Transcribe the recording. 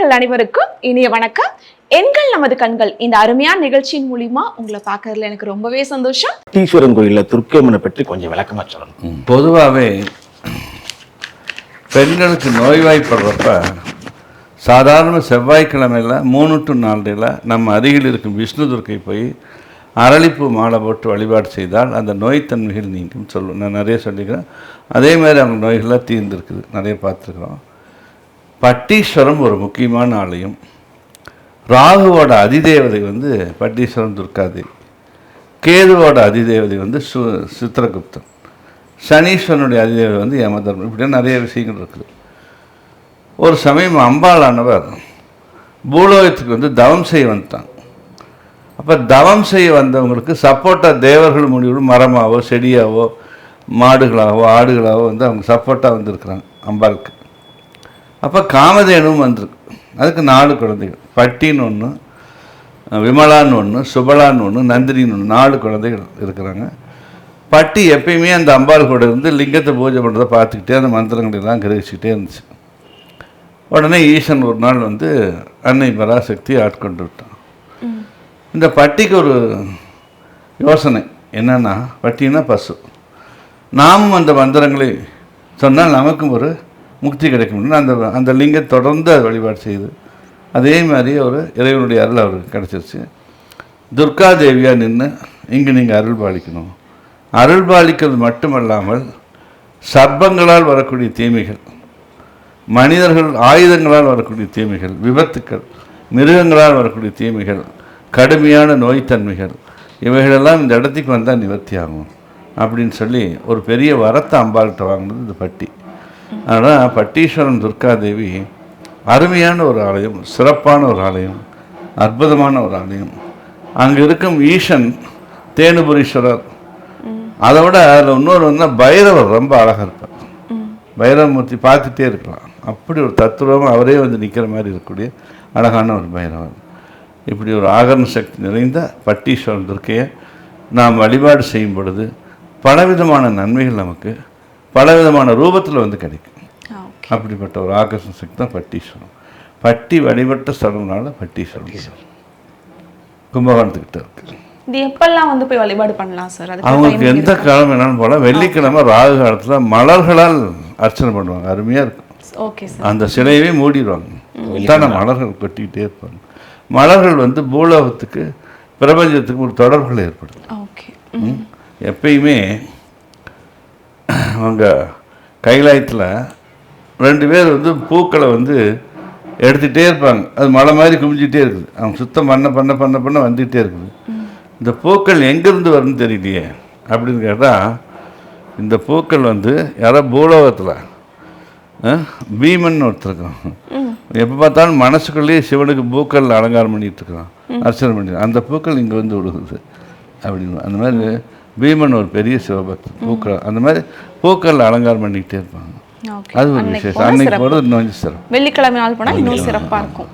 நேயர்கள் அனைவருக்கும் இனிய வணக்கம். எண்கள் நமது கண்கள் இந்த அருமையான நிகழ்ச்சியின் மூலியமா உங்களை பார்க்கறதுல எனக்கு ரொம்பவே சந்தோஷம். ஈஸ்வரன் கோயில்ல துர்க்கையம்மனை பற்றி கொஞ்சம் விளக்கமா சொல்லணும். பொதுவாகவே பெண்களுக்கு நோய்வாய்ப்படுறப்ப சாதாரண செவ்வாய்க்கிழமையில் 3 to 4 நம்ம அருகில் இருக்கும் விஷ்ணு துர்க்கை போய் அரளிப்பூ மாலை போட்டு வழிபாடு செய்தால் அந்த நோய்த்தன்மைகள் நீங்கும் நான் நிறைய சொல்லிக்கிறேன். அதே மாதிரி அவங்க நோய்களாக தீர்ந்துருக்குது, நிறைய பார்த்துருக்குறோம். பட்டீஸ்வரம் ஒரு முக்கியமான ஆலயம். ராகுவோட அதிதேவதை பட்டீஸ்வரம் துர்காதேவி, கேதுவோட அதிதேவதை சித்திரகுப்தன், சனீஸ்வரனுடைய அதிதேவதை யமதர்மன். இப்படியே நிறைய விஷயங்கள் இருக்குது. ஒரு சமயம் அம்பாளானவர் பூலோகத்துக்கு தவம் செய்ய வந்துட்டாங்க. அப்போ தவம் செய்ய வந்தவங்களுக்கு சப்போர்ட்டாக தேவர்கள் முடிவு மரமாவோ செடியாவோ மாடுகளாகவோ ஆடுகளாகவோ அவங்க சப்போர்ட்டாக வந்திருக்கிறாங்க அம்பாளுக்கு. அப்போ காமதேனும் வந்திருக்கு. அதுக்கு 4 குழந்தைகள், பட்டின்னு ஒன்று, விமலான்னு ஒன்று, சுபலான்னு ஒன்று, நந்தினின்னு ஒன்று, 4 குழந்தைகள் இருக்கிறாங்க. பட்டி எப்பயுமே அந்த அம்பாள் கூட லிங்கத்தை பூஜை பண்ணுறதை பார்த்துக்கிட்டே அந்த மந்திரங்களெல்லாம் கிரகிச்சிக்கிட்டே இருந்துச்சு. உடனே ஈசன் ஒரு நாள் அன்னை பராசக்தி ஆட்கொண்டு விட்டான். இந்த பட்டிக்கு ஒரு யோசனை என்னன்னா, பட்டின்னா பசு, நாமும் அந்த மந்திரங்களை சொன்னால் நமக்கும் ஒரு முக்தி கிடைக்கும். அந்த லிங்கத்தை தொடர்ந்து வழிபாடு செய்யுது. அதே மாதிரி ஒரு இறைவனுடைய அருள் அவருக்கு கிடச்சிருச்சு. துர்காதேவியாக நின்று இங்கே நீங்கள் அருள் பாலிக்கணும். அருள் பாலிக்கிறது மட்டுமல்லாமல் சர்ப்பங்களால் வரக்கூடிய தீமைகள், மனிதர்கள் ஆயுதங்களால் வரக்கூடிய தீமைகள், விபத்துக்கள், மிருகங்களால் வரக்கூடிய தீமைகள், கடுமையான நோய்த்தன்மைகள், இவைகளெல்லாம் இந்த இடத்துக்கு வந்தால் நிவர்த்தி ஆகும் அப்படின்னு சொல்லி ஒரு பெரிய வரத்தை அம்பாள்கிட்ட வாங்கினது இந்த பட்டி. அதனால் பட்டீஸ்வரம் துர்காதேவி அருமையான ஒரு ஆலயம், சிறப்பான ஒரு ஆலயம், அற்புதமான ஒரு ஆலயம். அங்கே இருக்கும் ஈசன் தேனுபுரீஸ்வரர். அதை விட அதில் இன்னொரு பைரவர் ரொம்ப அழகாக இருப்பார். பைரவமூர்த்தி பார்த்துட்டே இருக்கலாம். அப்படி ஒரு தத்துவமாக அவரே நிற்கிற மாதிரி இருக்கக்கூடிய அழகான ஒரு பைரவர். இப்படி ஒரு ஆகரண சக்தி நிறைந்த பட்டீஸ்வரன் துர்க்கையை நாம் வழிபாடு செய்யும் பொழுது பலவிதமான நன்மைகள் நமக்கு பலவிதமான ரூபத்தில் கிடைக்கும். அப்படிப்பட்ட ஒரு ஆகர்ஷண சக்தி தான் பட்டீஸ்வரம். பட்டி வழிபட்ட ஸ்தலம்னால பட்டீஸ்வரம் கும்பகோணத்துக்கிட்ட இருக்கு. இது எப்பெல்லாம் போய் வழிபாடு பண்ணலாம் சார்? அவங்களுக்கு எந்த காலம் வேணாலும் போல. வெள்ளிக்கிழமை ராகு காலத்தில் மலர்களால் அர்ச்சனை பண்ணுவாங்க, அருமையாக இருக்கும். அந்த சிலையவே மூடிடுவாங்க, மலர்கள் கொட்டிக்கிட்டே இருப்பாங்க. மலர்கள் பூலோகத்துக்கு பிரபஞ்சத்துக்கு ஒரு தொடர்புகளை ஏற்படுத்தும். எப்பயுமே அவங்க கைலாயத்தில் 2 பேர் பூக்களை எடுத்துகிட்டே இருப்பாங்க. அது மலை மாதிரி குமிஞ்சிட்டே இருக்குது. அவங்க சுத்தம் பண்ண வந்துகிட்டே இருக்குது. இந்த பூக்கள் எங்கேருந்து வரும்னு தெரியலையே அப்படின்னு கேட்டால், இந்த பூக்கள் யாரோ பூலோகத்தில் பீமன் ஒருத்தருக்கோம். எப்போ பார்த்தாலும் மனசுக்குள்ளேயே சிவனுக்கு பூக்கள் அலங்காரம் பண்ணிகிட்டு இருக்கிறோம், அர்ச்சனை பண்ணி அந்த பூக்கள் இங்கே விழுகுது அப்படின்னு. அந்த மாதிரி பீமன் ஒரு பெரிய சிவபக்தன். பூக்கள் அந்த மாதிரி பூக்கள் அலங்காரம் பண்ணிக்கிட்டே இருப்பாங்க. அது ஒரு விசேஷம். அன்னைக்கு போகிறது இன்னும் சிறப்பு. வெள்ளிக்கிழமை நாள் போனால் இன்னும் சிறப்பாக இருக்கும்.